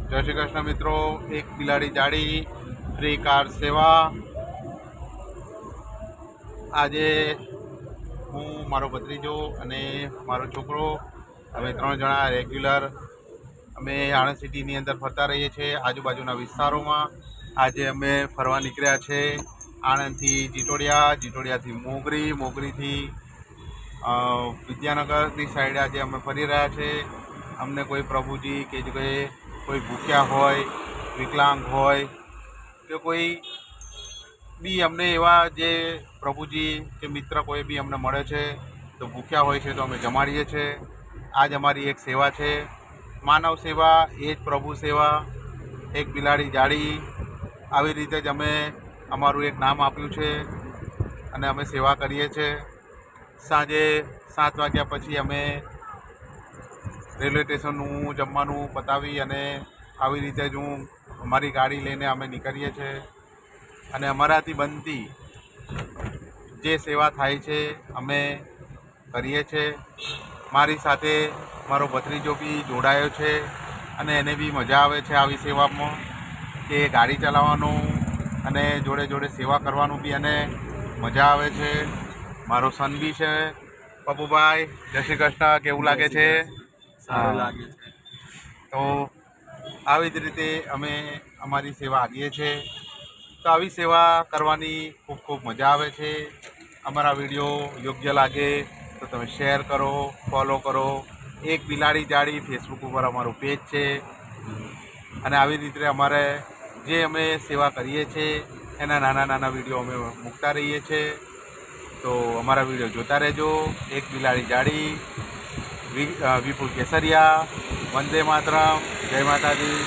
જય શ્રી કૃષ્ણ મિત્રો। એક બિલાડી જાડી ફ્રી કાર સેવા। આજે હું, મારો ભત્રીજો અને મારો છોકરો અમે 3 જણા રેગ્યુલર અમે આણંદ સિટીની અંદર ફરતા રહીએ છીએ, આજુબાજુના વિસ્તારોમાં। આજે અમે ફરવા નીકળ્યા છે આણંદથી જીટોડિયા, જીટોડિયાથી મોગરી, મોગરીથી વિદ્યાનગરની સાઈડે આજે અમે ફરી રહ્યા છે। અમને કોઈ પ્રભુજી કે કોઈ ભૂખ્યા હોય, વિકલાંગ હોય કે કોઈ બી અમને એવા જે પ્રભુજી કે મિત્ર કોઈ બી અમને મળે છે તો ભૂખ્યા હોય છે તો અમે જમાડીએ છીએ। આજ અમારી એક સેવા છે, માનવ સેવા એ જ પ્રભુ સેવા। એક બિલાડી જાડી, આવી રીતે જ અમે અમારું એક નામ આપ્યું છે અને અમે સેવા કરીએ છીએ। સાંજે 7 વાગ્યા પછી અમે રેલવે સ્ટેશનનું જમવાનું પતાવી અને આવી રીતે જ અમારી ગાડી લઈને અમે નીકળીએ છીએ અને અમારાથી બનતી જે સેવા થાય છે અમે કરીએ છીએ। મારી સાથે મારો ભત્રીજો બી જોડાયો છે અને એને બી મજા આવે છે આવી સેવામાં, કે ગાડી ચલાવવાનું અને જોડે જોડે સેવા કરવાનું બી એને મજા આવે છે। મારો સન બી છે પપ્પુભાઈ। જય શ્રી કૃષ્ણ, કેવું લાગે છે? સારું લાગે છે। તો આવી જ રીતે અમે અમારી સેવા આપીએ છીએ। તો આવી સેવા કરવાની ખૂબ ખૂબ મજા આવે છે। અમારા વિડીયો યોગ્ય લાગે તો તમે શેર કરો, ફોલો કરો। એક બિલાડી જાડી ફેસબુક ઉપર અમારું પેજ છે અને આવી રીતે અમારે જે અમે સેવા કરીએ છીએ એના નાના નાના વિડીયો અમે મૂકતા રહીએ છીએ। તો અમારા વિડીયો જોતા રહેજો। એક બિલાડી જાડી, વિપુલ કેસરિયા, વંદે માતરમ, જય માતાજી।